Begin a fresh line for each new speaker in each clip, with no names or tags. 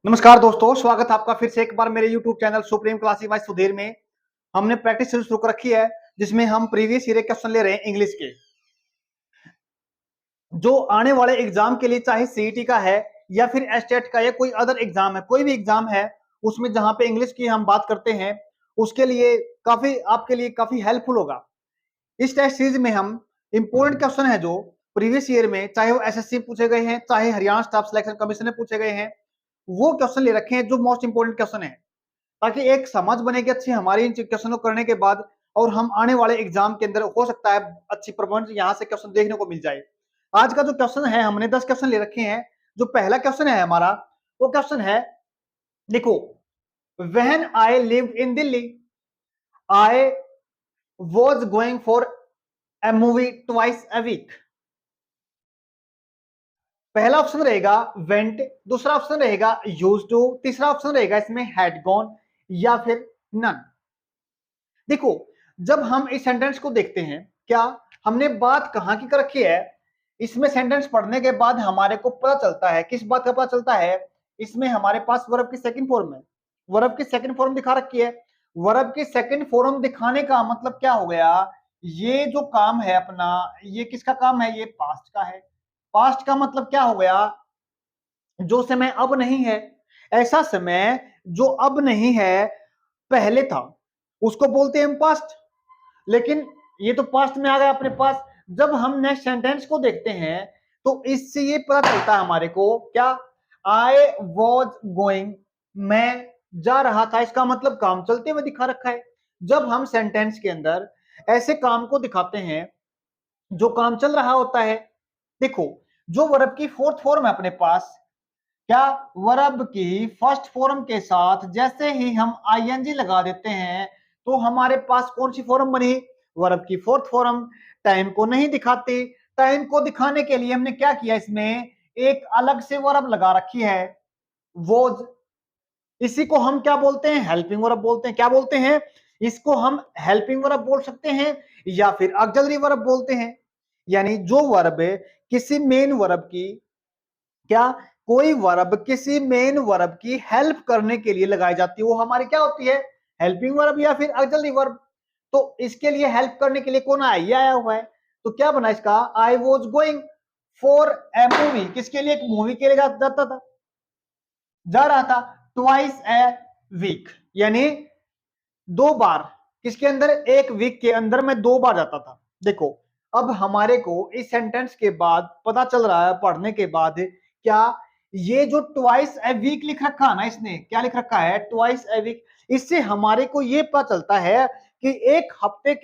नमस्कार दोस्तों, स्वागत है आपका फिर से एक बार मेरे YouTube channel supreme classic by Sudhir में। हमने प्रैक्टिस शुरू कर रखी है जिसमें हम प्रीवियस ईयर के क्वेश्चन ले रहे हैं इंग्लिश के, जो आने वाले एग्जाम के लिए, चाहे सीईटी का है या फिर एस्टेट का या कोई अदर एग्जाम है, कोई भी एग्जाम है उसमें जहां पे इंग्लिश की हम बात करते हैं उसके लिए काफी आपके लिए काफी हेल्पफुल होगा। इस टेस्ट सीरीज में हम इंपोर्टेंट क्वेश्चन है जो प्रीवियस ईयर में, चाहे वो एसएससी पूछे गए हैं, चाहे हरियाणा स्टाफ सिलेक्शन कमीशन में पूछे गए हैं, वो क्वेश्चन ले रखे हैं जो मोस्ट इंपोर्टेंट क्वेश्चन है, ताकि एक समझ बनेगी अच्छी हमारी इन क्वेश्चनों को करने के बाद, और हम आने वाले एग्जाम के अंदर हो सकता है अच्छी परफॉर्मेंस यहाँ से क्वेश्चन देखने को मिल जाए। आज का जो क्वेश्चन है, हमने 10 क्वेश्चन ले रखे हैं। जो पहला क्वेश्चन है हमारा, वो क्वेश्चन है, देखो, when I lived in Delhi I was going for a movie twice a week. पहला ऑप्शन रहेगा वेंट, दूसरा ऑप्शन रहेगा यूज्ड टू, तीसरा ऑप्शन रहेगा इसमें हैड गॉन, या फिर नन। देखो, जब हम इस सेंटेंस को देखते हैं, क्या हमने बात कहां की कर रखी है? इसमें सेंटेंस पढ़ने के बाद हमारे को पता चलता है, किस बात का पता चलता है? इसमें हमारे पास वर्ब की सेकंड फॉर्म है, वर्ब की सेकंड फॉर्म दिखा रखी है। वर्ब की सेकंड फॉर्म दिखाने का मतलब क्या हो गया? ये जो काम है अपना, ये किसका काम है? ये पास्ट का है। पास्ट का मतलब क्या हो गया? जो समय अब नहीं है, ऐसा समय जो अब नहीं है पहले था, उसको बोलते हैं हम पास्ट। लेकिन ये तो पास्ट में आ गया अपने पास। जब हम नेक्स्ट सेंटेंस को देखते हैं तो इससे ये पता चलता है हमारे को, क्या? आई वॉज गोइंग, मैं जा रहा था, इसका मतलब काम चलते हुए दिखा रखा है। जब हम सेंटेंस के अंदर ऐसे काम को दिखाते हैं जो काम चल रहा होता है, देखो, जो वर्ब की फोर्थ फॉर्म है अपने पास, क्या वर्ब की फर्स्ट फॉर्म के साथ जैसे ही हम आईएनजी लगा देते हैं तो हमारे पास कौन सी फॉर्म बनी? वर्ब की फोर्थ फॉर्म। टाइम को नहीं दिखाती। टाइम को दिखाने के लिए हमने क्या किया? इसमें एक अलग से वर्ब लगा रखी है, वोज। इसी को हम क्या बोलते हैं? हेल्पिंग वर्ब बोलते हैं। क्या बोलते हैं? इसको हम हेल्पिंग वर्ब बोल सकते हैं या फिर ऑक्सिलरी वर्ब बोलते हैं। यानी जो वर्ब किसी मेन वर्ब की, क्या, कोई वर्ब किसी मेन वर्ब की हेल्प करने के लिए लगाई जाती है, वो हमारी क्या होती है? हेल्पिंग वर्ब या फिर ऑक्सिलरी वर्ब। तो इसके लिए हेल्प करने के लिए कौन आया? ये आया हुआ है। तो क्या बना इसका? I was going for a movie, किसके लिए? एक मूवी के लिए जाता था, जा रहा था। ट्वाइस ए वीक, यानी दो बार। किसके अंदर? एक वीक के अंदर मैं दो बार जाता था। देखो, अब हमारे को इस सेंटेंस के बाद पता चल रहा है, पढ़ने के बाद, क्या ये जो ट्वाइस ए वीक लिख रखा है ना, इसने क्या लिख रखा है? Twice a week. इससे हमारे को ये पता चलता है कि एक हफ्ते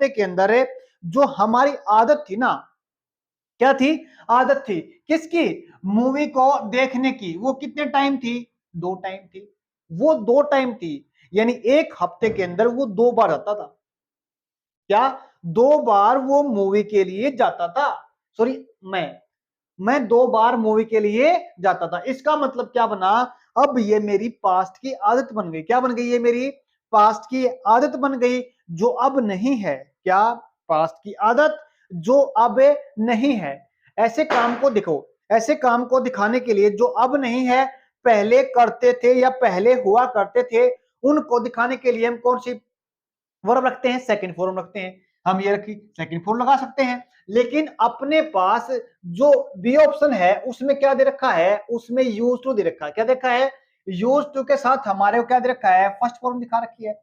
के अंदर जो हमारी आदत थी ना, क्या थी? आदत थी किसकी? मूवी को देखने की। वो कितने टाइम थी? दो टाइम थी। वो दो टाइम थी, यानी एक हफ्ते के अंदर वो दो बार जाता था। क्या? दो बार वो मूवी के लिए जाता था। सॉरी, मैं दो बार मूवी के लिए जाता था। इसका मतलब क्या बना? अब ये मेरी पास्ट की आदत बन गई। क्या बन गई? ये मेरी पास्ट की आदत बन गई, जो अब नहीं है। क्या? पास्ट की आदत जो अब नहीं है। ऐसे काम को देखो, ऐसे काम को दिखाने के लिए जो अब नहीं है, पहले करते थे या पहले हुआ करते थे, उनको दिखाने के लिए हम कौन सी वर्ब रखते हैं? सेकंड फॉर्म रखते हैं। हम ये रखी सेकंड फॉर्म लगा सकते हैं, लेकिन अपने पास जो बी ऑप्शन है उसमें क्या दे रखा है? उसमें यूज टू दे रखा है। क्या देखा है? यूज टू के साथ हमारे को क्या दे रखा है? फर्स्ट फॉर्म दिखा रखी है।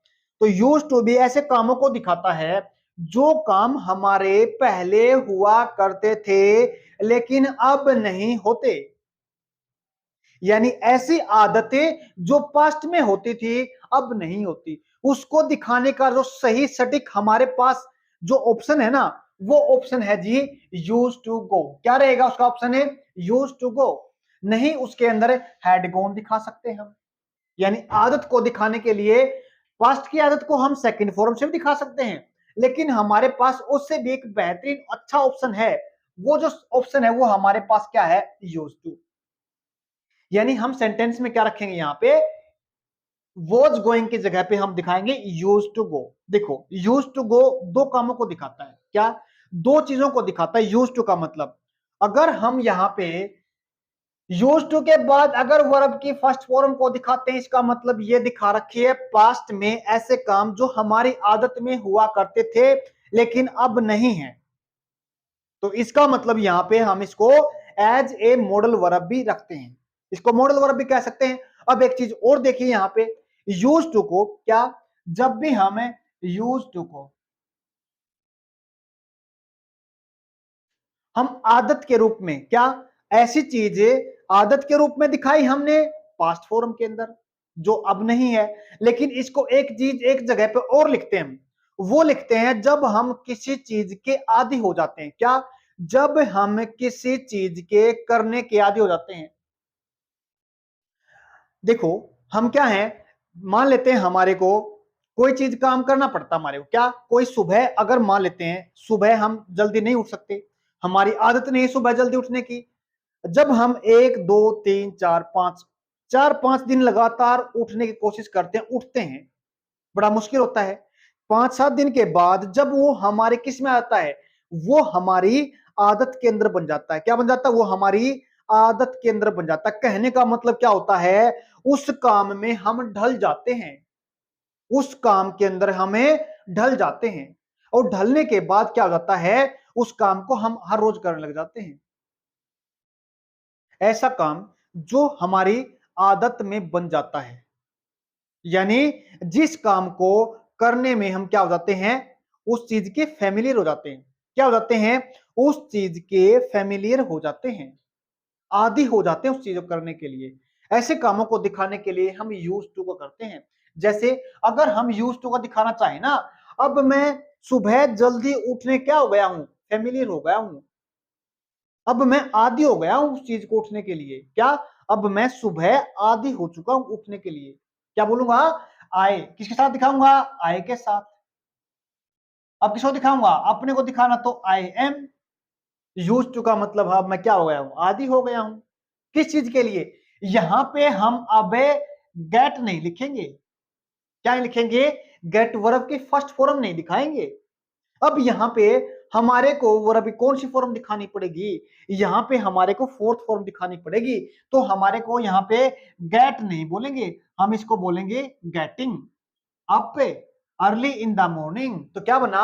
तो यूज टू भी ऐसे कामों को दिखाता है जो काम हमारे पहले हुआ करते थे लेकिन अब नहीं होते। यानी ऐसी आदतें जो पास्ट में होती थी अब नहीं होती, उसको दिखाने का जो सही सटीक हमारे पास जो ऑप्शन है ना, वो ऑप्शन है जी यूज टू गो। क्या रहेगा उसका ऑप्शन? है यूज टू गो। नहीं, उसके अंदर हैड गॉन दिखा सकते हैं हम। यानी आदत को दिखाने के लिए पास्ट की आदत को हम सेकंड फॉर्म से भी दिखा सकते हैं, लेकिन हमारे पास उससे भी एक बेहतरीन अच्छा ऑप्शन है। वो जो ऑप्शन है वो हमारे पास क्या है? Use to. यानी हम सेंटेंस में क्या रखेंगे? यहां पे वॉज गोइंग की जगह पे हम दिखाएंगे यूज टू गो। देखो, यूज टू गो दो कामों को दिखाता है। क्या? दो चीजों को दिखाता है यूज टू का मतलब। अगर हम यहां पे यूज टू के बाद अगर वर्ब की फर्स्ट फॉर्म को दिखाते हैं, इसका मतलब ये दिखा रखी है पास्ट में ऐसे काम जो हमारी आदत में हुआ करते थे लेकिन अब नहीं है, तो इसका मतलब यहां पे हम इसको एज ए मॉडल वर्ब भी रखते हैं, इसको मॉडल वर्ब भी कह सकते हैं। अब एक चीज और देखिए यहां पे, यूज टू को क्या, जब भी हमें यूज टू को हम आदत के रूप में, क्या ऐसी चीजें आदत के रूप में दिखाई हमने पास्ट फॉर्म के अंदर जो अब नहीं है, लेकिन इसको एक चीज एक जगह पे और लिखते हैं हम, वो लिखते हैं जब हम किसी चीज के आदी हो जाते हैं, क्या, जब हम किसी चीज के करने के आदी हो जाते हैं। देखो हम क्या है, मान लेते हैं हमारे को कोई चीज काम करना पड़ता हमारे को, क्या कोई सुबह अगर मान लेते हैं सुबह हम जल्दी नहीं उठ सकते, हमारी आदत नहीं सुबह जल्दी उठने की, जब हम 1 2 3 4 5 4 5 दिन लगातार उठने की कोशिश करते हैं, उठते हैं, बड़ा मुश्किल होता है, 5 7 दिन के बाद जब वो हमारे किस में आता है, वो हमारी आदत के अंदर बन जाता है, क्या बन जाता है, वो हमारी आदत के अंदर बन जाता है। कहने का मतलब क्या होता है, उस काम में हम ढल जाते हैं, उस काम के अंदर हमें ढल जाते हैं, और ढलने के बाद क्या हो जाता है, उस काम को हम हर रोज करने लग जाते हैं, ऐसा काम जो हमारी आदत में बन जाता है, यानी जिस काम को करने में हम क्या हो जाते हैं, उस चीज के फैमिलियर हो जाते हैं, क्या हो जाते हैं, उस चीज के फैमिलियर हो जाते हैं, आदी हो जाते हैं उस चीज को करने के लिए। ऐसे कामों को दिखाने के लिए हम यूज टू को करते हैं। जैसे अगर हम यूज टू को दिखाना चाहें ना, अब मैं सुबह जल्दी उठने क्या हो गया हूं, फैमिलियर हो गया हूं, अब मैं आदी हो गया हूं उस चीज को उठने के लिए, क्या, अब मैं सुबह आदी हो चुका हूं उठने के लिए, क्या बोलूंगा, आए, किसके साथ दिखाऊंगा, आए के साथ। अब किसको दिखाऊंगा, अपने को दिखाना, तो आई एम यूज टू का मतलब अब मैं क्या हो गया हूं, आदी हो गया हूं, किस चीज के लिए, यहां पे हम अब गेट नहीं लिखेंगे, क्या नहीं लिखेंगे, गेट वर्ब की फर्स्ट फॉर्म नहीं दिखाएंगे। अब यहाँ पे हमारे को वर्ब की कौन सी फॉर्म दिखानी पड़ेगी, यहाँ पे हमारे को फोर्थ फॉर्म दिखानी पड़ेगी, तो हमारे को यहाँ पे गेट नहीं बोलेंगे, हम इसको बोलेंगे getting up early in the morning. तो क्या बना,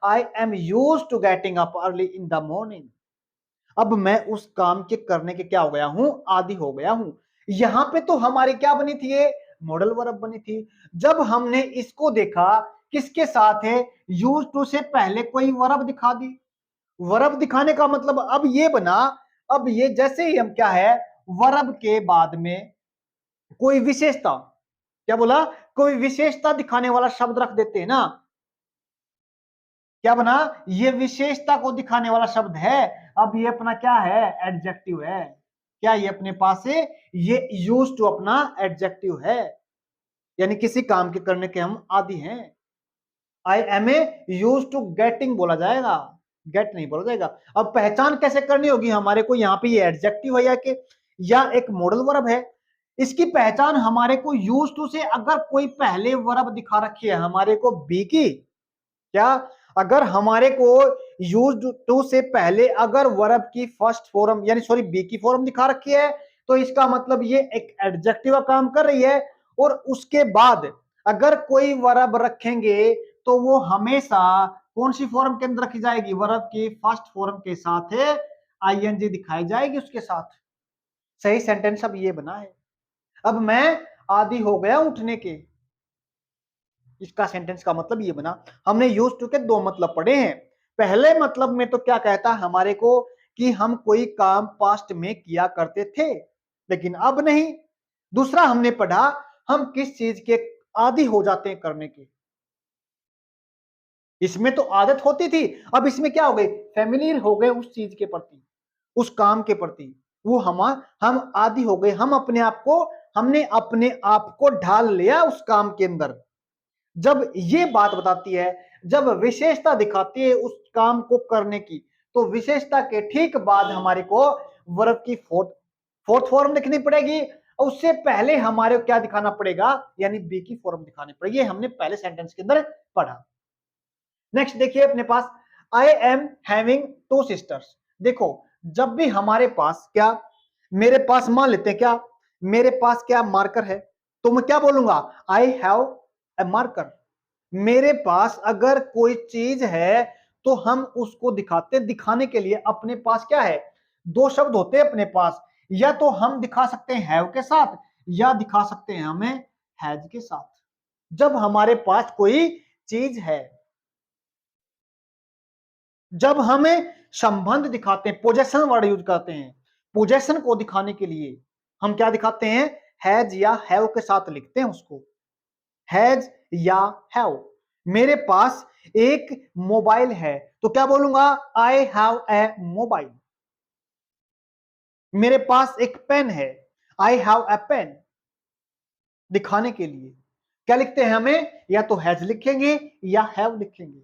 I am use to getting up early in the morning, अब मैं उस काम के करने के क्या हो गया हूं, आदी हो गया हूं। यहां पे तो हमारी क्या बनी थी, ये मॉडल वर्ब बनी थी। जब हमने इसको देखा किसके साथ है, यूज टू से पहले कोई वर्ब दिखा दी, वर्ब दिखाने का मतलब अब ये बना, अब ये जैसे ही हम क्या है, वर्ब के बाद में कोई विशेषता, क्या बोला, कोई विशेषता दिखाने वाला शब्द रख देते हैं ना, क्या बना, ये विशेषता को दिखाने वाला शब्द है। अब ये अपना क्या है, एडजेक्टिव है, क्या ये अपने पास है, ये यूज टू अपना एडजेक्टिव है, यानी किसी काम के करने के हम आदि हैं। I am a use to getting बोला जाएगा, गेट नहीं बोला जाएगा। अब पहचान कैसे करनी होगी हमारे को, यहाँ पे ये एडजेक्टिव है या एक मॉडल वर्ब है, इसकी पहचान हमारे को यूज टू से अगर कोई पहले वर्ब दिखा रखी है हमारे को बी की, क्या, अगर हमारे को यूज टू से पहले अगर वर्ब की फर्स्ट फॉर्म यानी सॉरी बी की फॉर्म दिखा रखी है, तो इसका मतलब ये एक एडजेक्टिव का काम कर रही है, और उसके बाद अगर कोई वर्ब रखेंगे तो वो हमेशा कौन सी फॉर्म के अंदर रखी जाएगी, वर्ब की फर्स्ट फॉर्म के साथ आईएनजी दिखाई जाएगी उसके साथ। सही सेंटेंस अब ये बना है, अब मैं आदी हो गया उठने के, इसका सेंटेंस का मतलब ये बना। हमने यूज टू के दो मतलब पढ़े हैं, पहले मतलब में तो क्या कहता है हमारे को कि हम कोई काम पास्ट में किया करते थे लेकिन अब नहीं, दूसरा हमने पढ़ा हम किस चीज के आदी हो जाते हैं करने के, इसमें तो आदत होती थी, अब इसमें क्या हो गई, फेमिलियर हो गए उस चीज के प्रति, उस काम के प्रति, वो हम आदी हो गए, हमने अपने आप को ढाल लिया उस काम के अंदर। जब ये बात बताती है, जब विशेषता दिखाती है उस काम को करने की, तो विशेषता के ठीक बाद हमारे को वर्ब की फोर्थ फॉर्म लिखनी पड़ेगी, और उससे पहले हमारे को क्या दिखाना पड़ेगा, यानी बी की फॉर्म दिखानी पड़ेगी, हमने पहले सेंटेंस के अंदर पढ़ा। नेक्स्ट देखिए अपने पास, I am having two sisters. देखो जब भी हमारे पास क्या, मेरे पास मान लेते हैं क्या, मेरे पास क्या मार्कर है, तो मैं क्या बोलूंगा, आई हैव ए मार्कर। मेरे पास अगर कोई चीज है तो हम उसको दिखाते, दिखाने के लिए अपने पास क्या है, दो शब्द होते हैं अपने पास, या तो हम दिखा सकते हैं हैव के साथ, या दिखा सकते हैं हमें हैज के साथ। जब हमारे पास कोई चीज है, जब हमें संबंध दिखाते हैं, पोजेशन वर्ड यूज करते हैं, पोजेशन को दिखाने के लिए हम क्या दिखाते हैं, हैज या हैव के साथ लिखते हैं उसको, हैज या हैव। मेरे पास एक मोबाइल है तो क्या बोलूंगा, आई हैव ए मोबाइल। मेरे पास एक पेन है, आई हैव ए पेन। दिखाने के लिए क्या लिखते हैं हमें, या तो हैज लिखेंगे या हैव लिखेंगे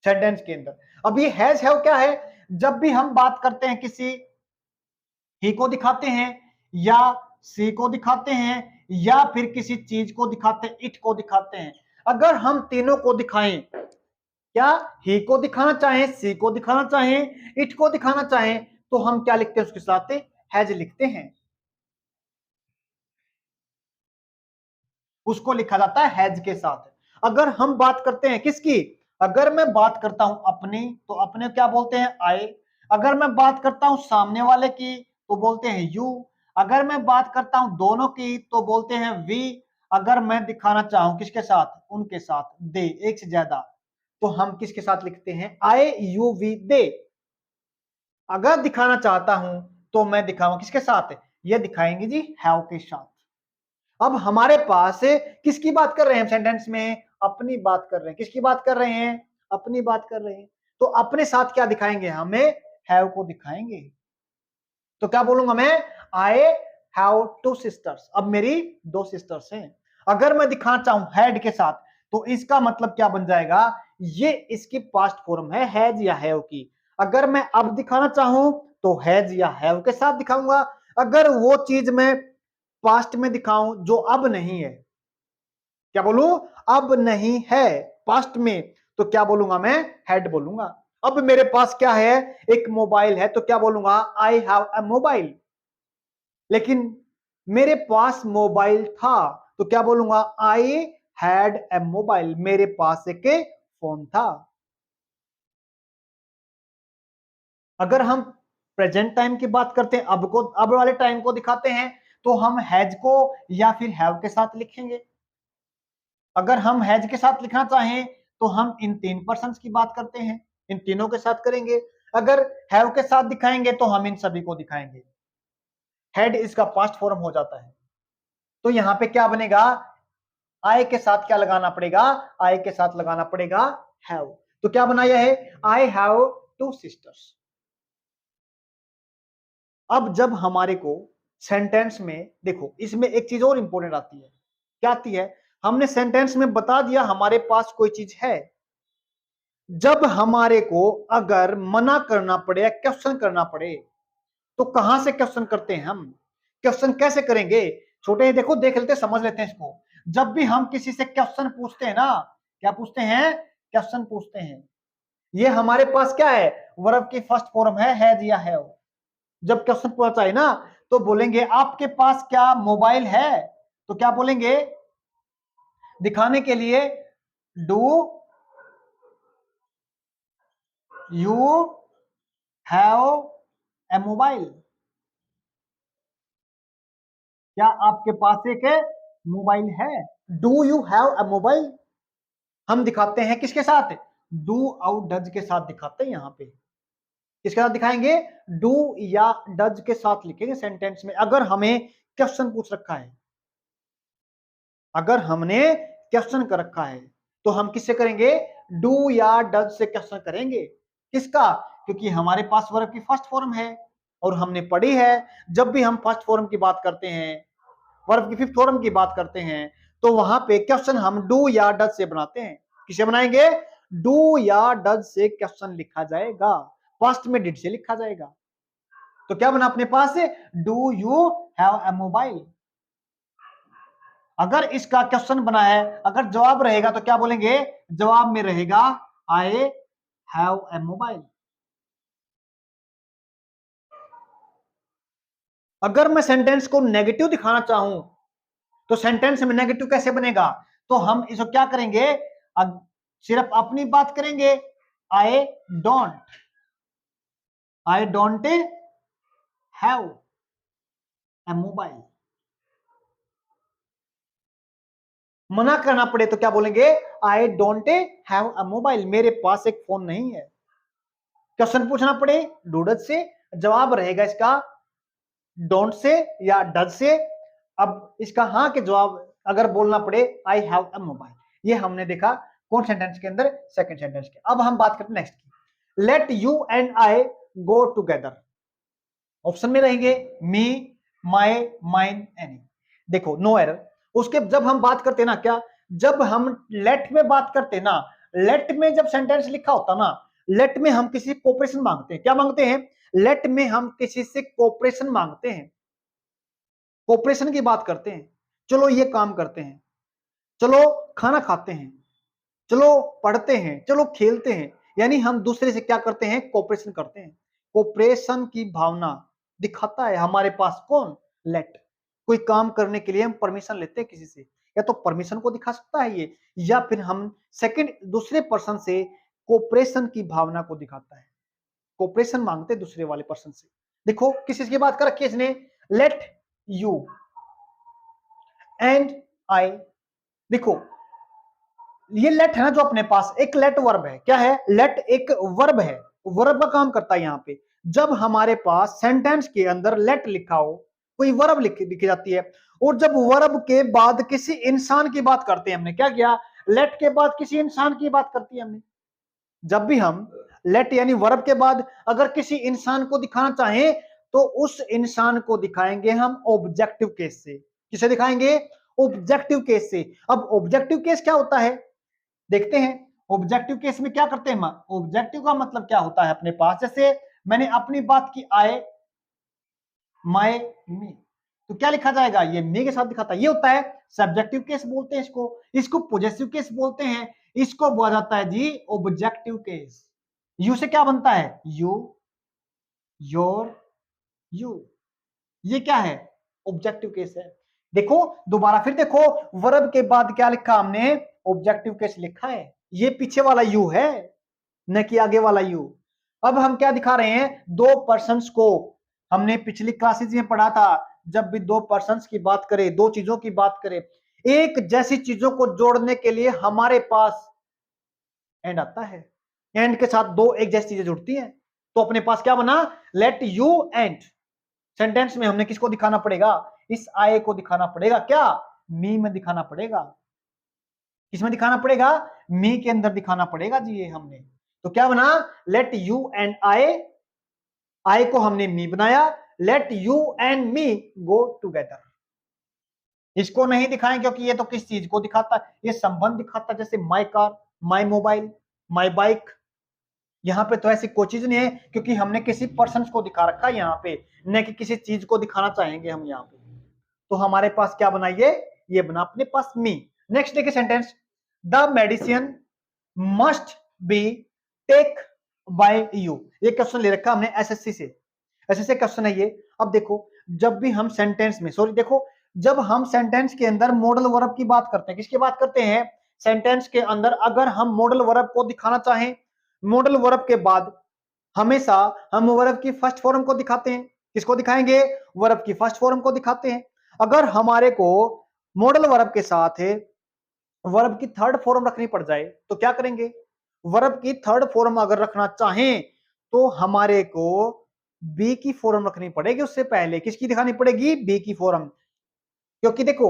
सेंटेंस के अंदर। अब ये हैज हैव क्या है, जब भी हम बात करते हैं किसी ही को दिखाते हैं, या सी को दिखाते हैं, या फिर किसी चीज को दिखाते हैं, इट को दिखाते हैं। अगर हम तीनों को दिखाएं, क्या ही को दिखाना चाहें, सी को दिखाना चाहें, इट को दिखाना चाहें, तो हम क्या लिखते हैं उसके साथ, हैज लिखते हैं। उसको लिखा जाता है हैज के साथ। अगर हम बात करते हैं किसकी, अगर मैं बात करता हूं अपनी, तो अपने क्या बोलते हैं, आई। अगर मैं बात करता हूं सामने वाले की तो बोलते हैं यू। अगर मैं बात करता हूं दोनों की तो बोलते हैं वी। अगर मैं दिखाना चाहूं किसके साथ, उनके साथ, दे, एक से ज्यादा, तो हम किसके साथ लिखते हैं, आई यू वी दे। अगर दिखाना चाहता हूं तो मैं दिखाऊं किसके साथ, ये दिखाएंगे जी हैव के साथ। अब हमारे पास किसकी बात कर रहे हैं सेंटेंस में, अपनी बात कर रहे हैं। किसकी बात कर रहे हैं, अपनी बात कर रहे हैं। तो अपने साथ क्या दिखाएंगे, हमें हैव को दिखाएंगे। तो क्या बोलूंगा मैं, आई हैव टू सिस्टर्स। अब मेरी दो सिस्टर्स हैं। अगर मैं दिखाना चाहूं हैड के साथ, तो इसका मतलब क्या बन जाएगा, ये इसकी पास्ट फॉर्म है हैज या हैव की। अगर मैं अब दिखाना चाहूं तो हैज या हैव के साथ दिखाऊंगा। अगर वो चीज मैं पास्ट में दिखाऊं जो अब नहीं है, क्या बोलूं, अब नहीं है पास्ट में, तो क्या बोलूंगा मैं, हैड बोलूंगा। अब मेरे पास क्या है, एक मोबाइल है, तो क्या बोलूंगा, आई हैव अ मोबाइल। लेकिन मेरे पास मोबाइल था, तो क्या बोलूंगा, आई हैड ए मोबाइल। मेरे पास एक फोन था। अगर हम प्रेजेंट टाइम की बात करते हैं, अब को, अब वाले टाइम को दिखाते हैं, तो हम हैज को या फिर हैव के साथ लिखेंगे। अगर हम हैज के साथ लिखना चाहें तो हम इन तीन पर्सन्स की बात करते हैं, इन तीनों के साथ करेंगे। अगर हैव के साथ दिखाएंगे तो हम इन सभी को दिखाएंगे। हैड इसका पास्ट फॉर्म हो जाता है। तो यहां पे क्या बनेगा, आई के साथ क्या लगाना पड़ेगा, आई के साथ लगाना पड़ेगा हैव। तो क्या बनाया है, आई हैव टू सिस्टर्स। अब जब हमारे को सेंटेंस में देखो, इसमें एक चीज और इंपॉर्टेंट आती है। क्या आती है, हमने सेंटेंस में बता दिया हमारे पास कोई चीज है। जब हमारे को अगर मना करना पड़े या क्वेश्चन करना पड़े, तो कहां से क्वेश्चन करते हैं हम, क्वेश्चन कैसे करेंगे। छोटे देखो, देख लेते, समझ लेते हैं इसको। जब भी हम किसी से क्वेश्चन पूछते हैं ना, क्या पूछते हैं, क्वेश्चन पूछते हैं। ये हमारे पास क्या है, वर्ब की फर्स्ट फॉर्म है हैज या हैव। जब क्वेश्चन पूछा है ना, तो बोलेंगे आपके पास क्या मोबाइल है, तो क्या बोलेंगे, दिखाने के लिए, do you have a mobile. क्या आपके पास एक मोबाइल है, do you have a mobile. हम दिखाते हैं किसके साथ, डू और डज के साथ दिखाते हैं। यहां पे किसके साथ दिखाएंगे, डू या डज के साथ लिखेंगे सेंटेंस में। अगर हमें क्वेश्चन पूछ रखा है, अगर हमने क्वेश्चन कर रखा है, तो हम किससे करेंगे, डू या डज से क्वेश्चन करेंगे। किसका, क्योंकि हमारे पास वर्ब की फर्स्ट फॉर्म है और हमने पढ़ी है, जब भी हम फर्स्ट फॉर्म की बात करते हैं, वर्ब की फिफ्थ फॉर्म की बात करते हैं, तो वहां पे क्वेश्चन हम डू या डज से बनाते हैं। किसे बनाएंगे, डू या डज से क्वेश्चन लिखा जाएगा, पास्ट में डिड से लिखा जाएगा। तो क्या बना अपने पास, do you have a mobile. अगर इसका क्वेश्चन बना है, अगर जवाब रहेगा तो क्या बोलेंगे, जवाब में रहेगा आई हैव ए मोबाइल। अगर मैं सेंटेंस को नेगेटिव दिखाना चाहूं तो सेंटेंस में नेगेटिव कैसे बनेगा? तो हम इसको क्या करेंगे, अब सिर्फ अपनी बात करेंगे। I don't, I don't have a mobile. मना करना पड़े तो क्या बोलेंगे? I don't have a mobile, मेरे पास एक फोन नहीं है। क्वेश्चन पूछना पड़े डूडज से, जवाब रहेगा इसका डोंट से या डज से। अब इसका हाँ के जवाब अगर बोलना पड़े आई हैव अ मोबाइल। ये हमने देखा कौन सेंटेंस के अंदर? सेकंड सेंटेंस के। अब हम बात करते हैं नेक्स्ट की। Let you and I go together. Option में रहेंगे मी, माई, माइन, एनी। देखो नो एरर। उसके जब हम बात करते ना, क्या जब हम लेट में बात करते ना, लेट में जब सेंटेंस लिखा होता ना, लेट में हम किसी कोऑपरेशन मांगते हैं। क्या मांगते हैं? लेट में हम किसी से कोऑपरेशन मांगते हैं, कोऑपरेशन की बात करते हैं। चलो ये काम करते हैं, चलो खाना खाते हैं, चलो पढ़ते हैं, चलो खेलते हैं। यानी हम दूसरे से क्या करते हैं? कोऑपरेशन करते हैं। कोऑपरेशन की भावना दिखाता है हमारे पास कौन? लेट। कोई काम करने के लिए हम परमिशन लेते हैं किसी से, या तो परमिशन को दिखा सकता है ये, या फिर हम सेकंड दूसरे पर्सन से कोऑपरेशन की भावना को दिखाता है। कोऑपरेशन मांगते हैं दूसरे वाले पर्सन से। देखो किसी की बात कर रखी है इसने, लेट यू एंड आई। देखो ये लेट है ना जो अपने पास, एक लेट वर्ब है। क्या है? लेट एक वर्ब है, वर्ब का काम करता है यहाँ पे। जब हमारे पास सेंटेंस के अंदर लेट लिखा हो, कोई वर्ब लिखी जाती है, और जब वर्ब के बाद किसी इंसान की बात करते हैं, हमने क्या किया? लेट के बाद किसी इंसान की बात करती है हमने। जब भी हम लेट यानी वर्ब के बाद अगर किसी इंसान को दिखाना चाहें तो उस इंसान को दिखाएंगे हम ऑब्जेक्टिव केस से। किसे दिखाएंगे? ऑब्जेक्टिव केस से। अब ऑब्जेक्टिव केस क्या होता है देखते हैं। ऑब्जेक्टिव केस में क्या करते हैं? ऑब्जेक्टिव का मतलब क्या होता है अपने पास? जैसे मैंने अपनी बात की आई, माय, मी, तो क्या लिखा जाएगा? ये मी के साथ दिखाता है। ये होता है सब्जेक्टिव केस बोलते हैं इसको। इसको पॉजेसिव केस बोलते हैं। इसको बोला जाता है जी ऑब्जेक्टिव केस। यू से क्या बनता है? You, your, you. ये क्या है? ऑब्जेक्टिव केस है। देखो दोबारा फिर देखो, वर्ब के बाद क्या लिखा हमने? ऑब्जेक्टिव केस लिखा है। ये पीछे वाला यू है, न कि आगे वाला यू। अब हम क्या दिखा रहे हैं? दो पर्सन्स को। हमने पिछली क्लासेस में पढ़ा था, जब भी दो पर्सन्स की बात करें, दो चीजों की बात करें, एक जैसी चीजों को जोड़ने के लिए हमारे पास एंड आता है। एंड के साथ दो एक जैसी चीजें जुड़ती हैं, तो अपने पास क्या बना? Let you and. सेंटेंस में हमने किसको दिखाना पड़ेगा? इस आई को दिखाना पड़ेगा। क्या? मी में दिखाना पड़ेगा। किसमें दिखाना पड़ेगा? मी के अंदर दिखाना पड़ेगा जी। ये हमने तो क्या बना? लेट यू एंड आई को हमने मी बनाया। Let you and me go together. इसको नहीं दिखाएं क्योंकि ये तो किस चीज को दिखाता है? ये संबंध दिखाता है। जैसे my car, my mobile, my bike. यहाँ पे तो ऐसी कोई चीज नहीं है, क्योंकि हमने किसी पर्सन को दिखा रखा है यहाँ पे, न कि किसी चीज को दिखाना चाहेंगे हम यहाँ पे। तो हमारे पास क्या बना? ये बना अपने पास मी। नेक्स्ट देखिए sentence, the medicine must be take by you. ये क्वेश्चन ले रखा हमने एसएससी से। एसएससी क्वेश्चन है ये। अब देखो जब भी हम सेंटेंस में, सॉरी देखो, जब हम सेंटेंस के अंदर मॉडल वर्ब की बात करते हैं, किसकी बात करते हैं? सेंटेंस के अंदर अगर हम मॉडल वर्ब को दिखाना चाहें, मॉडल वर्ब के बाद हमेशा हम वर्ब की फर्स्ट फॉर्म को दिखाते हैं। किसको दिखाएंगे? वर्ब की फर्स्ट फॉर्म को दिखाते हैं। अगर हमारे को मॉडल वर्ब के साथ वर्ब की थर्ड फॉर्म रखनी पड़ जाए तो क्या करेंगे? वर्ब की थर्ड फॉर्म अगर रखना चाहें तो हमारे को बी की फॉर्म रखनी पड़ेगी। उससे पहले किसकी दिखानी पड़ेगी? बी की फॉर्म। क्योंकि देखो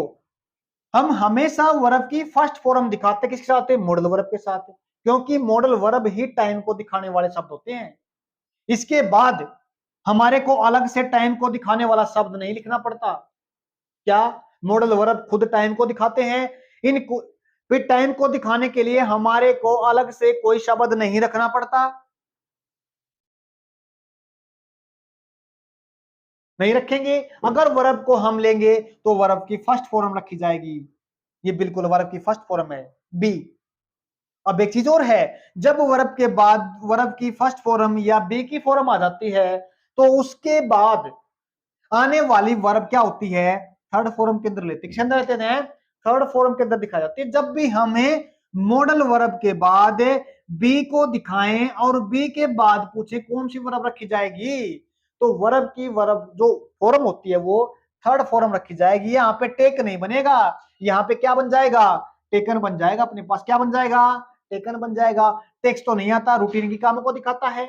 हम हमेशा वर्ब की फर्स्ट फॉर्म दिखाते किसके साथ? मॉडल वर्ब के साथ। क्योंकि मॉडल वर्ब ही टाइम को दिखाने वाले शब्द होते हैं। इसके बाद हमारे को अलग से टाइम को दिखाने वाला शब्द नहीं लिखना पड़ता। क्या? मॉडल वर्ब खुद टाइम को दिखाते हैं। इनको फिर टाइम को दिखाने के लिए हमारे को अलग से कोई शब्द नहीं रखना पड़ता। नहीं रखेंगे। अगर वर्ब को हम लेंगे तो वर्ब की फर्स्ट फॉर्म रखी जाएगी। ये बिल्कुल वर्ब की फर्स्ट फॉर्म है, बी। अब एक चीज और है, जब वर्ब के बाद वर्ब की फर्स्ट फॉर्म या बी की फॉर्म आ जाती है तो उसके बाद आने वाली वर्ब क्या होती है, थर्ड फॉर्म के अंदर लेते हैं, थर्ड फॉर्म के अंदर दिखाई जाती है। जब भी हमें मॉडल वर्ब के बाद बी को दिखाएं और बी के बाद पूछे कौन सी वर्ब रखी जाएगी, तो वर्ब की वर्ब जो फॉर्म होती है वो थर्ड फॉर्म रखी जाएगी। यहाँ पे टेक नहीं बनेगा, यहाँ पे क्या बन जाएगा, टेकन बन जाएगा। अपने पास क्या बन जाएगा, टेकन बन जाएगा। टेक्स्ट तो नहीं आता, रूटीन की कामों को दिखाता है।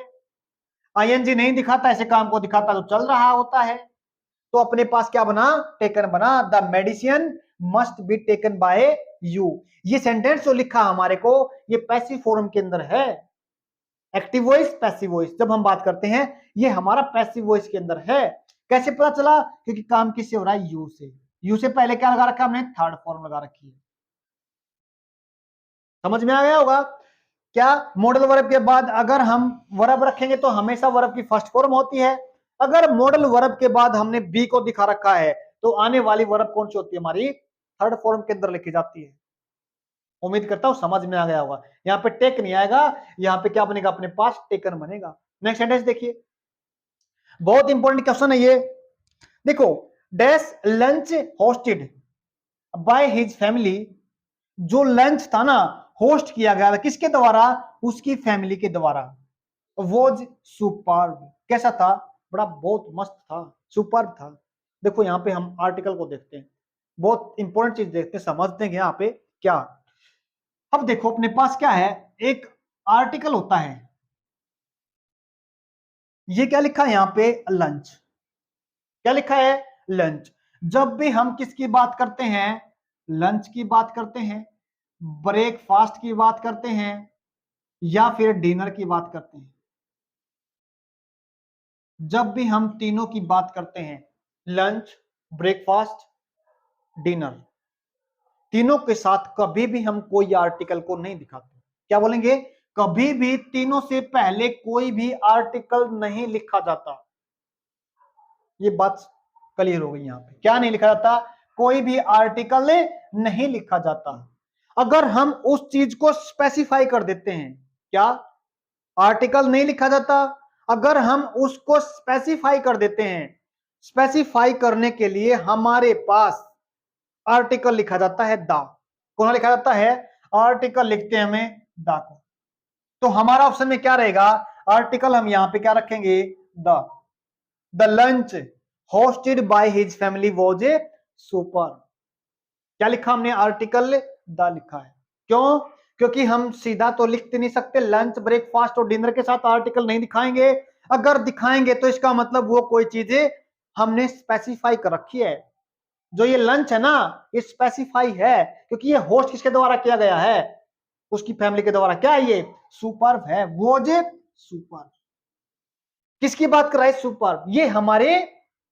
आईएनजी नहीं दिखाता, ऐसे काम को दिखाता तो चल रहा होता है। तो अपने पास क्या बना, टेकन बना। The medicine must be taken by you. ये सेंटेंस जो लिखा हमारे को, ये पैसिव फॉर्म के अंदर है। एक्टिव वॉइस, पैसिव वॉइस, जब हम बात करते हैं ये हमारा पैसिव वॉइस के अंदर है। कैसे पता चला, क्योंकि काम किससे हो रहा है, यू से। यू से पहले क्या लगा रखा हमने, थर्ड फॉर्म लगा रखी है। समझ में आ गया होगा क्या। मॉडल वर्ब के बाद अगर हम वर्ब रखेंगे तो हमेशा वर्ब की फर्स्ट फॉर्म होती है। अगर मॉडल वर्ब के बाद हमने बी को दिखा रखा है तो आने वाली वर्ब कौन सी होती है, हमारी थर्ड फॉर्म के अंदर लिखी जाती है। उम्मीद करता हूं समझ में आ गया होगा। यहाँ पे टेक नहीं आएगा, यहाँ पे क्या बनेगा, अपने पास टेकन बनेगा। नेक्स्ट सेंटेंस देखिए, बहुत इंपॉर्टेंट क्वेश्चन है ये। देखो, dash lunch hosted by his family. जो लंच था ना, होस्ट किया गया था किसके द्वारा, उसकी फैमिली के द्वारा। वॉज सुपर्ब, कैसा था, बड़ा बहुत मस्त था, सुपर्ब था। देखो यहाँ पे हम आर्टिकल को देखते हैं, बहुत इंपॉर्टेंट चीज देखते हैं, समझते हैं यहाँ पे क्या। अब देखो अपने पास क्या है, एक आर्टिकल होता है। ये क्या लिखा है यहाँ पे, लंच। क्या लिखा है, लंच। जब भी हम किसकी बात करते हैं, लंच की बात करते हैं, ब्रेकफास्ट की बात करते हैं, या फिर डिनर की बात करते हैं, जब भी हम तीनों की बात करते हैं, लंच, ब्रेकफास्ट, डिनर, तीनों के साथ कभी भी हम कोई आर्टिकल को नहीं दिखाते। क्या बोलेंगे, कभी भी तीनों से पहले कोई भी आर्टिकल नहीं लिखा जाता। ये बात क्लियर हो गई। यहाँ पे क्या नहीं लिखा जाता, कोई भी आर्टिकल नहीं लिखा जाता। अगर हम उस चीज को स्पेसिफाई कर देते हैं, क्या, आर्टिकल नहीं लिखा जाता। अगर हम उसको स्पेसिफाई कर देते हैं, स्पेसिफाई करने के लिए हमारे पास आर्टिकल लिखा जाता है द। कौन लिखा जाता है, आर्टिकल लिखते हैं हमें द को। तो हमारा ऑप्शन में क्या रहेगा, आर्टिकल हम यहां पे क्या रखेंगे, the. The lunch hosted by his family was a super. क्या लिखा हमने, आर्टिकल द लिखा है। क्यों, क्योंकि हम सीधा तो लिख नहीं सकते, लंच, ब्रेकफास्ट और डिनर के साथ आर्टिकल नहीं दिखाएंगे। अगर दिखाएंगे तो इसका मतलब वो कोई चीजें हमने स्पेसिफाई कर रखी है। जो ये लंच है ना, ये स्पेसिफाई है, क्योंकि ये होस्ट किसके द्वारा किया गया है, उसकी फैमिली के द्वारा। क्या ये सुपर है, वो जे सुपर। किसकी बात कर रहा है, सुपर, ये हमारे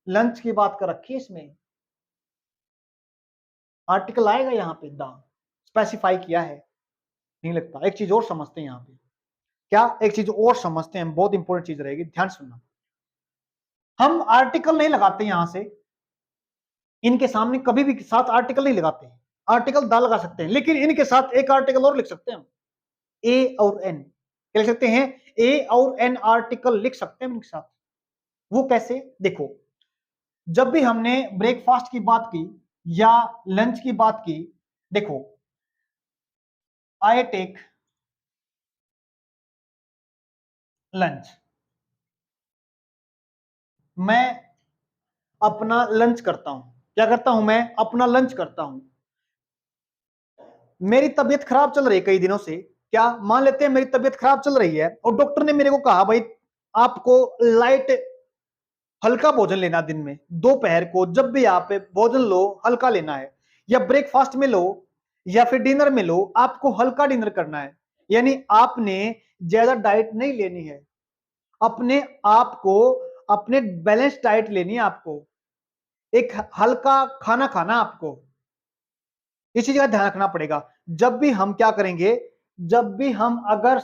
लंच की बात कर रखी है। इसमें आर्टिकल आएगा यहाँ पे, द स्पेसिफाई किया है, नहीं लगता। एक चीज और समझते हैं यहाँ पे, क्या, एक चीज और समझते हैं, बहुत इंपॉर्टेंट चीज रहेगी, ध्यान सुनना। हम आर्टिकल नहीं लगाते यहां से, इनके सामने कभी भी साथ आर्टिकल नहीं लगाते। आर्टिकल द लगा सकते हैं, लेकिन इनके साथ एक आर्टिकल और लिख सकते हैं हम, ए और एन। क्या लिख सकते हैं, ए और एन आर्टिकल लिख सकते हैं इनके साथ। वो कैसे, देखो, जब भी हमने ब्रेकफास्ट की बात की या लंच की बात की, देखो, आई टेक लंच, मैं अपना लंच करता हूं। क्या करता हूं, मैं अपना लंच करता हूं। मेरी तबीयत खराब चल रही है कई दिनों से, क्या, मान लेते हैं मेरी तबीयत खराब चल रही है और डॉक्टर ने मेरे को कहा भाई आपको लाइट हल्का भोजन लेना, दिन में दोपहर को जब भी आप भोजन लो हल्का लेना है, या ब्रेकफास्ट में लो या फिर डिनर में लो, आपको हल्का डिनर करना है। यानी आपने ज्यादा डाइट नहीं लेनी है, अपने आप को, अपने बैलेंस डाइट लेनी है आपको, एक हल्का खाना खाना आपको। इस चीज का ध्यान रखना पड़ेगा। जब भी हम क्या करेंगे, जब भी हम, अगर,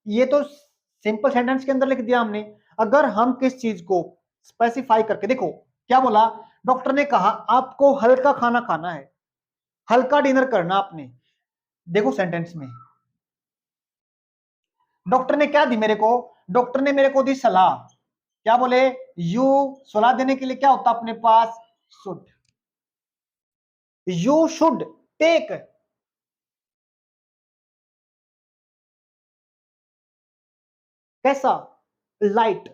ये तो सिंपल सेंटेंस के अंदर लिख दिया हमने, अगर हम किस चीज को स्पेसिफाई करके, देखो क्या बोला, डॉक्टर ने कहा आपको हल्का खाना खाना है, हल्का डिनर करना आपने। देखो सेंटेंस में डॉक्टर ने क्या दी मेरे को, डॉक्टर ने मेरे को दी सलाह, क्या बोले, यू सलाह देने के लिए क्या होता अपने पास, शुड। यू शुड टेक, कैसा, लाइट।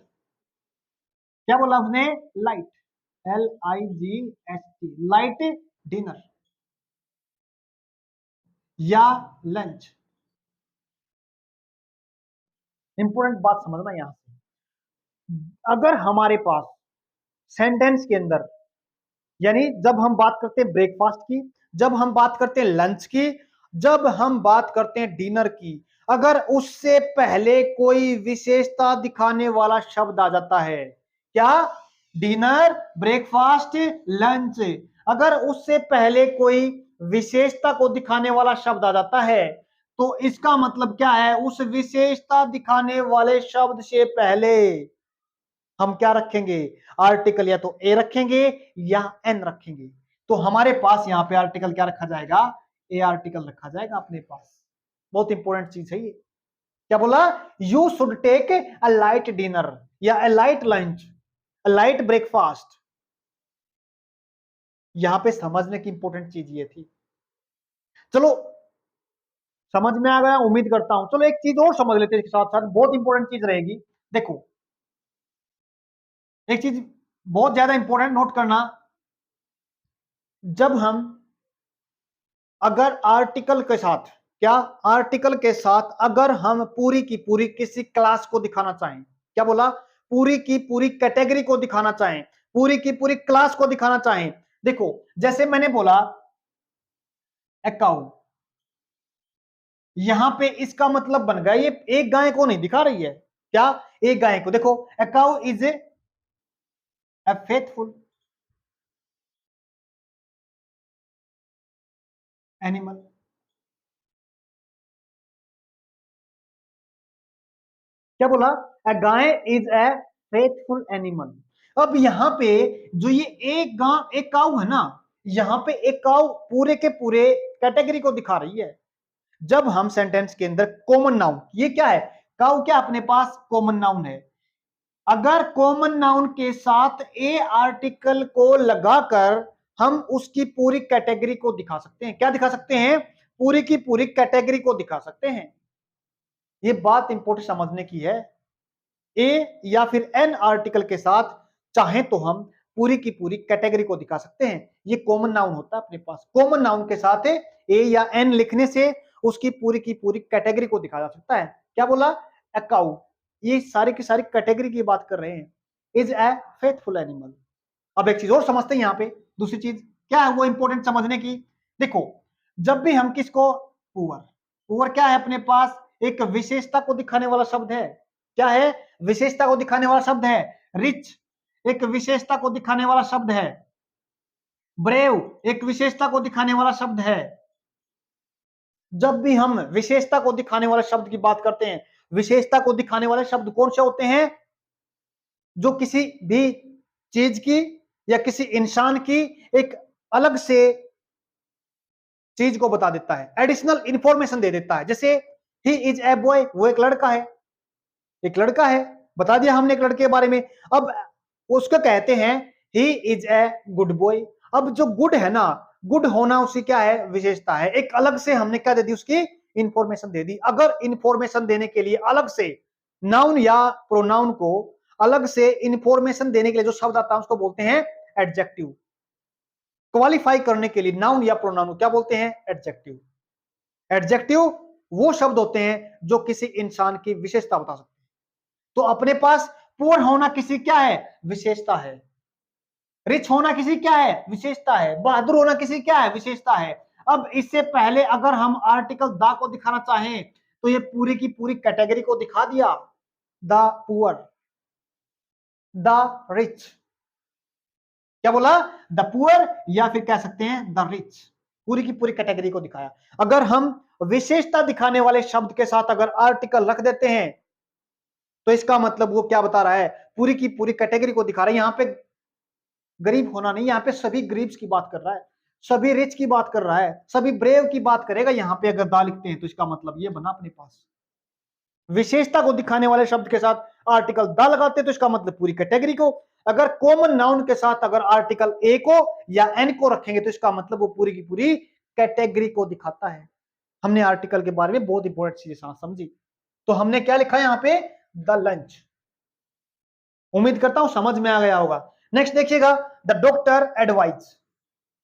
क्या बोला उसने, लाइट, LIGHT, लाइट डिनर या लंच। इंपॉर्टेंट बात समझना यहां से, अगर हमारे पास सेंटेंस के अंदर, यानी जब हम बात करते हैं ब्रेकफास्ट की, जब हम बात करते हैं लंच की, जब हम बात करते हैं डिनर की, अगर उससे पहले कोई विशेषता दिखाने वाला शब्द आ जाता है, क्या, डिनर, ब्रेकफास्ट, लंच, अगर उससे पहले कोई विशेषता को दिखाने वाला शब्द आ जाता है, तो इसका मतलब क्या है, उस विशेषता दिखाने वाले शब्द से पहले हम क्या रखेंगे, आर्टिकल या तो ए रखेंगे या एन रखेंगे। तो हमारे पास यहां पे आर्टिकल क्या रखा जाएगा, ए आर्टिकल रखा जाएगा अपने पास। बहुत इंपॉर्टेंट चीज है ये। क्या बोला, you should take a light dinner या a light lunch, a light breakfast. यहां पे समझने की इंपॉर्टेंट चीज ये थी। चलो समझ में आ गया उम्मीद करता हूं। चलो एक चीज और समझ लेते हैं इसके साथ साथ, बहुत इंपॉर्टेंट चीज रहेगी। देखो एक चीज बहुत ज्यादा इंपॉर्टेंट नोट करना, जब हम अगर आर्टिकल के साथ, क्या, आर्टिकल के साथ अगर हम पूरी की पूरी किसी क्लास को दिखाना चाहें, क्या बोला, पूरी की पूरी कैटेगरी को दिखाना चाहें, पूरी की पूरी क्लास को दिखाना चाहें। देखो जैसे मैंने बोला अकाउ, यहां पे इसका मतलब बन गया, ये एक गाय को नहीं दिखा रही है, क्या, एक गाय को। देखो a cow is a faithful animal. क्या बोला, अ गाय इज ए फेथफुल एनिमल। अब यहां पे जो ये एक गांव एक काऊ है ना, यहां पे एक काऊ पूरे के पूरे कैटेगरी को दिखा रही है। जब हम सेंटेंस के अंदर कॉमन नाउन, ये क्या है, काऊ क्या अपने पास कॉमन नाउन है, अगर कॉमन नाउन के साथ ए आर्टिकल को लगाकर हम उसकी पूरी कैटेगरी को दिखा सकते हैं, क्या दिखा सकते हैं, पूरी की पूरी कैटेगरी को दिखा सकते हैं। ये बात इंपॉर्टेंट समझने की है। ए या फिर एन आर्टिकल के साथ चाहे तो हम पूरी की पूरी कैटेगरी को दिखा सकते हैं। ये कॉमन नाउन होता है अपने पास, कॉमन नाउन के साथ ए या एन लिखने से उसकी पूरी की पूरी कैटेगरी को दिखा जा सकता है। क्या बोला, अकाउ, ये सारी की सारी कैटेगरी की बात कर रहे हैं, इज ए फेथफुल एनिमल। अब एक चीज और समझते हैं यहां पे, दूसरी चीज क्या है वो इंपॉर्टेंट समझने की। देखो जब भी हम किसको, पुअर, पुअर क्या है अपने पास, एक विशेषता को दिखाने वाला शब्द है, क्या है, विशेषता को दिखाने वाला शब्द है। रिच एक विशेषता को दिखाने वाला शब्द है। ब्रेव एक विशेषता को दिखाने वाला शब्द है। जब भी हम विशेषता को दिखाने वाले शब्द की बात करते हैं, विशेषता को दिखाने वाले शब्द कौन से होते हैं, जो किसी भी चीज की या किसी इंसान की एक अलग से चीज को बता देता है, एडिशनल इंफॉर्मेशन दे देता है। जैसे ही इज ए बॉय, वो एक लड़का है, एक लड़का है, बता दिया हमने एक लड़के के बारे में। अब उसको कहते हैं he is a good boy. अब जो गुड है ना, गुड होना उसकी क्या है, विशेषता है, एक अलग से हमने क्या दे दी, उसकी इंफॉर्मेशन दे दी। अगर इंफॉर्मेशन देने के लिए अलग से नाउन या प्रोनाउन को अलग से इंफॉर्मेशन देने के लिए जो शब्द आता है उसको बोलते हैं एडजेक्टिव। क्वालिफाई करने के लिए नाउन या प्रोनाउन को क्या बोलते हैं, एडजेक्टिव। एडजेक्टिव वो शब्द होते हैं जो किसी इंसान की विशेषता बता सकते हैं। तो अपने पास पुअर होना किसी क्या है, विशेषता है। रिच होना किसी क्या है, विशेषता है। बहादुर होना किसी क्या है, विशेषता है। अब इससे पहले अगर हम आर्टिकल द को दिखाना चाहें तो ये पूरी की पूरी कैटेगरी को दिखा दिया, द पुअर, द रिच। क्या बोला, द पुअर या फिर कह सकते हैं द रिच, पूरी की पूरी कैटेगरी को दिखाया। अगर हम विशेषता दिखाने वाले शब्द के साथ अगर आर्टिकल रख देते हैं तो इसका मतलब वो क्या बता रहा है, पूरी की पूरी कैटेगरी को दिखा रहा है। यहां पे गरीब होना नहीं, यहाँ पे सभी गरीब्स की बात कर रहा है, सभी रिच की बात कर रहा है, सभी ब्रेव की बात करेगा। यहाँ पे अगर दा लिखते हैं तो इसका मतलब ये बना अपने पास। विशेषता को दिखाने वाले शब्द के साथ आर्टिकल द लगाते तो इसका मतलब पूरी कैटेगरी को, अगर कॉमन नाउन के साथ अगर आर्टिकल ए को या एन को रखेंगे तो इसका मतलब वो पूरी की पूरी कैटेगरी को दिखाता है। हमने आर्टिकल के बारे में बहुत इंपॉर्टेंट चीजें समझी। तो हमने क्या लिखा है यहां पे, द लंच। उम्मीद करता हूं समझ में आ गया होगा। नेक्स्ट देखिएगा, the doctor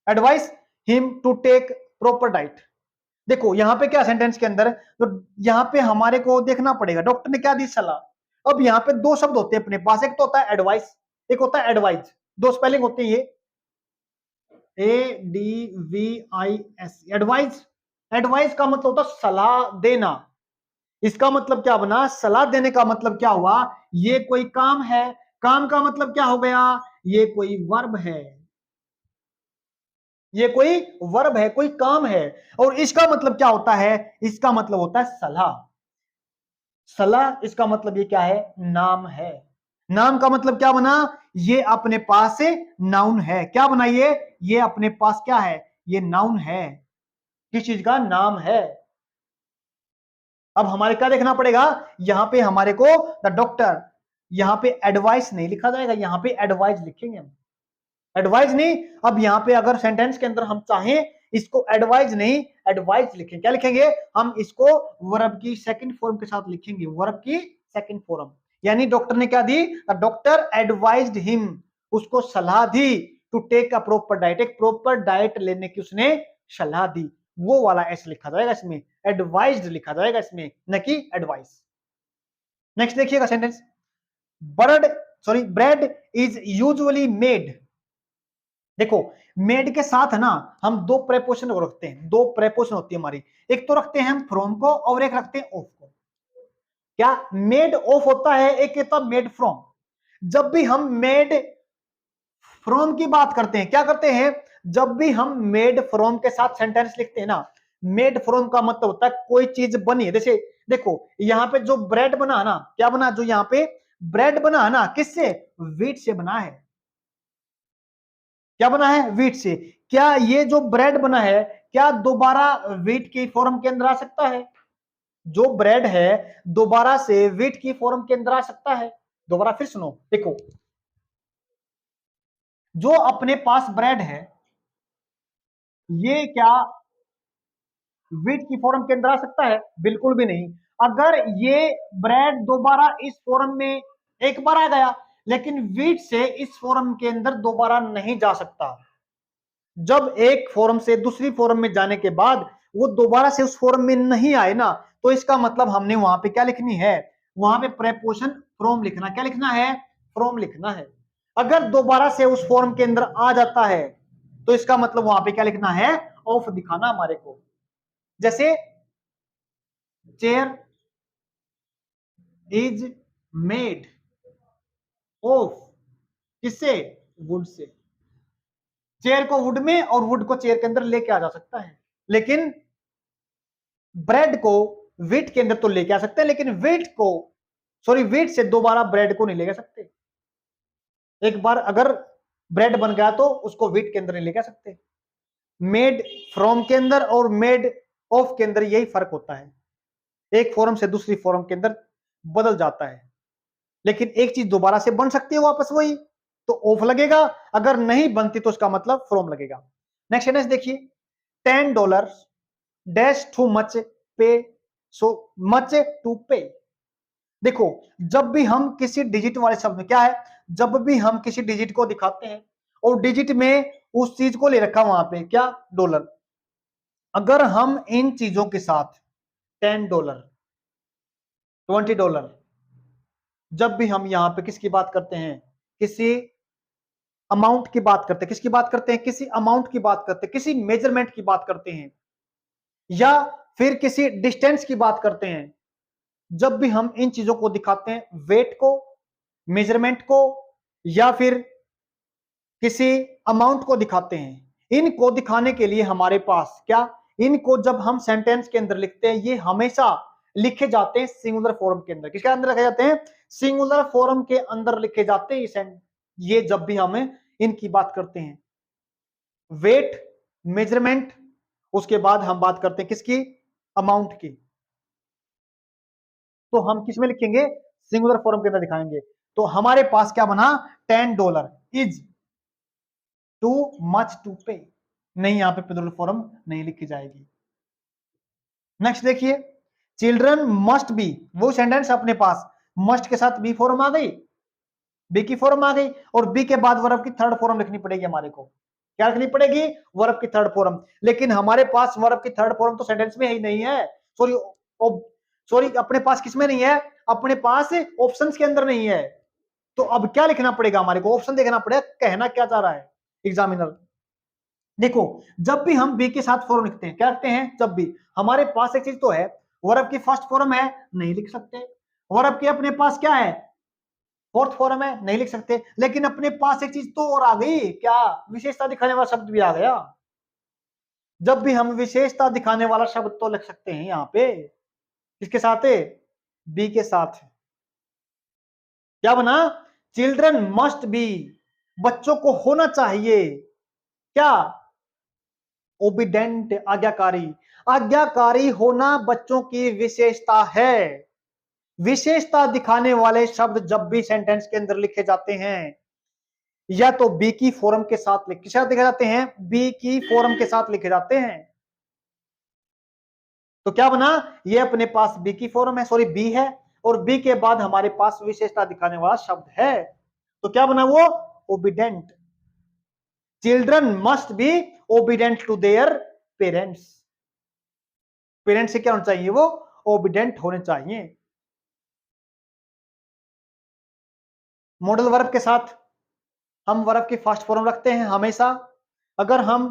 advise him to take proper diet. देखो यहां पे क्या सेंटेंस के अंदर, तो यहां पे हमारे को देखना पड़ेगा डॉक्टर ने क्या दी सलाह। अब यहां पे दो शब्द होते हैं अपने पास, एक तो होता है एडवाइस, एक होता है एडवाइज। दो स्पेलिंग होते हैं ये, ADVIS, एडवाइज। एडवाइस का मतलब होता है सलाह देना। इसका मतलब क्या बना, सलाह देने का मतलब क्या हुआ, ये कोई काम है। काम का मतलब क्या हो गया, ये कोई वर्ब है, ये कोई वर्ब है, कोई काम है। और इसका मतलब क्या होता है, इसका मतलब होता है सलाह। सलाह इसका मतलब ये क्या है, नाम है। नाम का मतलब क्या बना, ये अपने पास से नाउन है। क्या बना ये अपने पास क्या है, ये नाउन है, किस चीज का, नाम है। अब हमारे क्या देखना पड़ेगा, यहां पे हमारे को द डॉक्टर, यहां पे एडवाइस नहीं लिखा जाएगा, यहां पे एडवाइस लिखेंगे हम, एडवाइस नहीं। अब यहां पे अगर सेंटेंस के अंदर हम चाहें इसको एडवाइस नहीं एडवाइस लिखें, क्या लिखेंगे हम इसको, वर्ब की सेकंड फॉर्म के साथ लिखेंगे, वर्ब की सेकंड फॉर्म। यानी डॉक्टर ने क्या दी, डॉक्टर एडवाइज्ड हिम, उसको सलाह दी, to take a proper diet, एक प्रॉपर डाइट लेने की उसने सलाह दी। वो वाला एस लिखा जाएगा इसमें, एडवाइज्ड लिखा जाएगा इसमें, न कि एडवाइस। नेक्स्ट देखिएगा sentence, bread is usually made. देखो मेड के साथ ना हम दो प्रेपोजिशन को रखते हैं, दो प्रेपोजिशन होती है हमारी, एक तो रखते हैं हम फ्रॉम को और एक रखते हैं ऑफ को। क्या मेड ऑफ होता है, एक होता मेड फ्रॉम। जब भी हम मेड फ्रॉम की बात करते हैं, क्या करते हैं, जब भी हम मेड फ्रॉम के साथ सेंटेंस लिखते हैं ना, मेड फ्रॉम का मतलब होता है कोई चीज बनी है। जैसे देखो यहां पे जो ब्रेड बना ना, क्या बना, जो यहां पे ब्रेड बना ना, किससे, व्हीट से बना है। क्या बना है, व्हीट से। क्या ये जो ब्रेड बना है, क्या दोबारा व्हीट की फॉर्म के अंदर आ सकता है, जो ब्रेड है दोबारा से व्हीट की फॉर्म के अंदर आ सकता है। दोबारा फिर सुनो, देखो जो अपने पास ब्रेड है, ये क्या व्हीट की फॉर्म के अंदर आ सकता है, बिल्कुल भी नहीं। अगर ये ब्रेड दोबारा इस फॉर्म में एक बार आ गया, लेकिन व्हीट से इस फॉर्म के अंदर दोबारा नहीं जा सकता। जब एक फॉर्म से दूसरी फॉर्म में जाने के बाद वो दोबारा से उस फॉर्म में नहीं आए ना, तो इसका मतलब हमने वहां पे क्या लिखनी है, वहां पे प्रेपोजिशन फ्रॉम लिखना। क्या लिखना है, फ्रॉम लिखना है। अगर दोबारा से उस फॉर्म के अंदर आ जाता है तो इसका मतलब वहां पे क्या लिखना है, ऑफ दिखाना हमारे को। जैसे चेयर इज मेड ऑफ, किससे, वुड से। चेयर को वुड में और वुड को चेयर के अंदर लेके आ जा सकता है, लेकिन ब्रेड को व्हीट के अंदर तो लेके आ सकते हैं, लेकिन व्हीट से दोबारा ब्रेड को नहीं लेके आ सकते। एक बार अगर ब्रेड बन गया तो उसको व्हीट के अंदर नहीं लेके आ सकते। मेड फ्रॉम के अंदर और मेड ऑफ के अंदर यही फर्क होता है, एक फॉर्म से दूसरी फॉर्म के अंदर बदल जाता है, लेकिन एक चीज दोबारा से बन सकती है वापस वही, तो ऑफ लगेगा। अगर नहीं बनती तो उसका मतलब फ्रॉम लगेगा। नेक्स्ट सेंटेंस देखिए, $10 डैश टू मच पे, सो मच टू पे। देखो जब भी हम किसी डिजिट वाले शब्द में, क्या है, जब भी हम किसी डिजिट को दिखाते हैं और डिजिट में उस चीज को ले रखा वहां पे क्या, डॉलर। अगर हम इन चीजों के साथ $10 $20, जब भी हम यहां पे किसकी बात करते हैं, किसी अमाउंट की बात करते हैं, किसकी बात करते हैं, किसी अमाउंट की बात करते हैं, किसी मेजरमेंट की बात करते हैं, या फिर किसी डिस्टेंस की बात करते हैं, जब भी हम इन चीजों को दिखाते हैं, वेट को, मेजरमेंट को, या फिर किसी अमाउंट को दिखाते हैं, इनको दिखाने के लिए हमारे पास क्या, इनको जब हम सेंटेंस के अंदर लिखते हैं, ये हमेशा लिखे जाते हैं सिंगुलर फॉर्म के अंदर। किसके अंदर लिखे जाते हैं, सिंगुलर फॉर्म के अंदर लिखे जाते हैं ये जब भी हम इनकी बात करते हैं, वेट, मेजरमेंट, उसके बाद हम बात करते हैं किसकी, अमाउंट की। तो हम किस में लिखेंगे, सिंगुलर फॉर्म के अंदर दिखाएंगे। तो हमारे पास क्या बना, $10 इज टू मच टू पे, नहीं यहां पे प्लूरल फॉर्म नहीं लिखी जाएगी। नेक्स्ट देखिए, चिल्ड्रन मस्ट बी, वो सेंटेंस अपने पास मस्ट के साथ बी फॉर्म आ गई, बी की फॉर्म आ गई, और बी के बाद वर्ब की थर्ड फॉर्म लिखनी पड़ेगी हमारे को। क्या लिखनी पड़ेगी, वर्ब की थर्ड फॉर्म। लेकिन हमारे पास वर्ब की थर्ड फॉर्म तो सेंटेंस में ही नहीं है, सॉरी अपने पास किसमें नहीं है, अपने पास ऑप्शंस के अंदर नहीं है। तो अब क्या लिखना पड़ेगा हमारे को, ऑप्शन देखना पड़ेगा कहना क्या चाह रहा है एग्जामिनर। देखो जब भी हम बी के साथ फॉर्म लिखते हैं, क्या लिखते हैं, जब भी हमारे पास एक चीज तो है, वर्ब की फर्स्ट फॉर्म है, नहीं लिख सकते। वर्ब की अपने पास क्या है, फोर्थ फॉर्म है, नहीं लिख सकते। लेकिन अपने पास एक चीज तो और आ गई, क्या, विशेषता दिखाने वाला शब्द भी आ गया। जब भी हम विशेषता दिखाने वाला शब्द तो लिख सकते हैं यहाँ पे, किसके साथ है, बी के साथ। क्या बना, चिल्ड्रन मस्ट बी, बच्चों को होना चाहिए क्या, ओबिडेंट, आज्ञाकारी। आज्ञाकारी होना बच्चों की विशेषता है। विशेषता दिखाने वाले शब्द जब भी सेंटेंस के अंदर लिखे जाते हैं, या तो बी की फॉर्म के साथ लिखे जाते हैं, बी की फॉर्म के साथ लिखे जाते हैं। तो क्या बना, ये अपने पास बी की फॉर्म है, सॉरी बी है, और बी के बाद हमारे पास विशेषता दिखाने वाला शब्द है। तो क्या बना वो, obedient. Children must be obedient to their parents, parents से क्या होना चाहिए, वो ओबिडेंट होने चाहिए। मॉडल वर्ब के साथ हम वर्ब की फर्स्ट फॉर्म रखते हैं हमेशा। अगर हम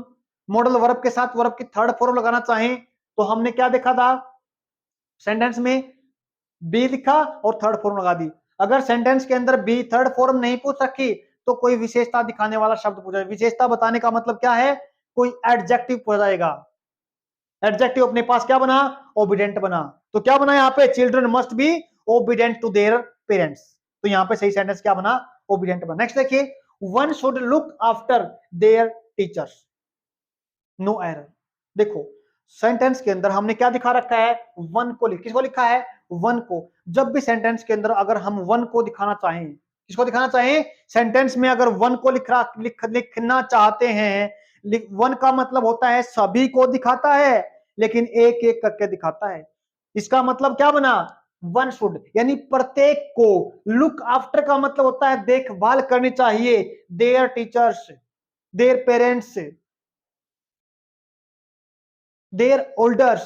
मॉडल वर्ब के साथ वर्ब की थर्ड फॉर्म लगाना चाहें तो हमने क्या देखा था, सेंटेंस में बी लिखा और थर्ड फॉर्म लगा दी। अगर सेंटेंस के अंदर बी थर्ड फॉर्म नहीं पूछ रखी तो कोई विशेषता दिखाने वाला शब्द पूछा। विशेषता बताने का मतलब क्या है, कोई एडजेक्टिव पूछा जाएगा। एडजेक्टिव अपने पास क्या बना, ओबिडेंट बना। तो क्या बना यहाँ पे, children must be obedient to their parents. तो यहाँ पे सही सेंटेंस क्या बना, ओबिडेंट बना। नेक्स्ट देखिए, one should look after their teachers, no error. देखो सेंटेंस के अंदर हमने क्या दिखा रखा है, वन को, किसको लिखा है, वन को। जब भी सेंटेंस के अंदर अगर हम वन को दिखाना चाहें, किसको दिखाना चाहें, सेंटेंस में अगर वन को लिखना चाहते हैं, वन का मतलब होता है सभी को दिखाता है, लेकिन एक एक करके दिखाता है। इसका मतलब क्या बना, वन शुड यानी प्रत्येक को, लुक आफ्टर का मतलब होता है देखभाल करनी चाहिए, their teachers, their parents, their olders,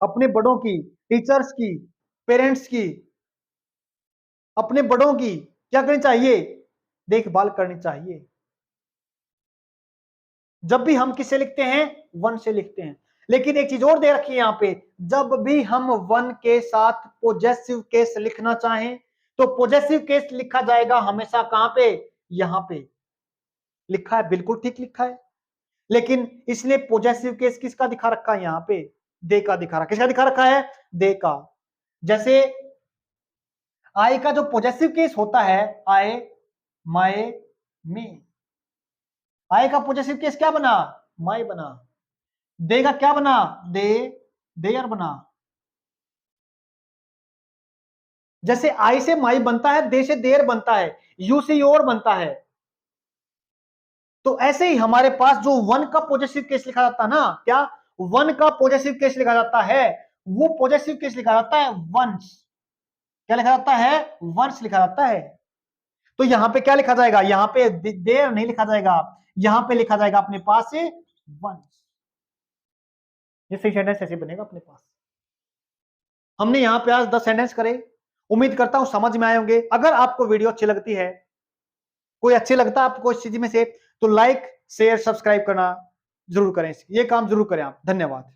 अपने बड़ों की, टीचर्स की, पेरेंट्स की, अपने बड़ों की क्या करनी चाहिए, देखभाल करनी चाहिए। जब भी हम किससे लिखते हैं, वन से लिखते हैं। लेकिन एक चीज और दे रखी है यहां पे, जब भी हम वन के साथ पोजेसिव केस लिखना चाहें तो पोजेसिव केस लिखा जाएगा हमेशा कहां पे, यहां पे लिखा है, बिल्कुल ठीक लिखा है। लेकिन इसने पोजेसिव केस किसका दिखा रखा है, यहां पे दे का दिखा रखा, किसका दिखा रखा है, दे का। जैसे आई का जो पोजेसिव केस होता है, आए, माए, मी, आई का पोजेसिव केस क्या बना, माई बना। दे का क्या बना, दे, देयर बना। जैसे आई से माई बनता है, दे से देयर बनता है, यू से योर बनता है। तो ऐसे ही हमारे पास जो वन का पॉजिटिव केस लिखा जाता है ना, क्या, वन का पॉजिटिव केस लिखा जाता है, वो पॉजिटिव केस लिखा जाता है वंस। क्या लिखा जाता है, वंस लिखा जाता है। तो यहां पे क्या लिखा जाएगा, यहां पे देयर नहीं लिखा जाएगा, यहां पे लिखा जाएगा अपने पास वंस। ये सही सेंटेंस ऐसे बनेगा अपने पास। हमने यहां पे आज 10 सेंटेंस करे, उम्मीद करता हूं समझ में आए होंगे। अगर आपको वीडियो अच्छी लगती है, कोई अच्छी लगता है आपको इस चीज में से, तो लाइक शेयर सब्सक्राइब करना जरूर करें, ये काम जरूर करें आप। धन्यवाद।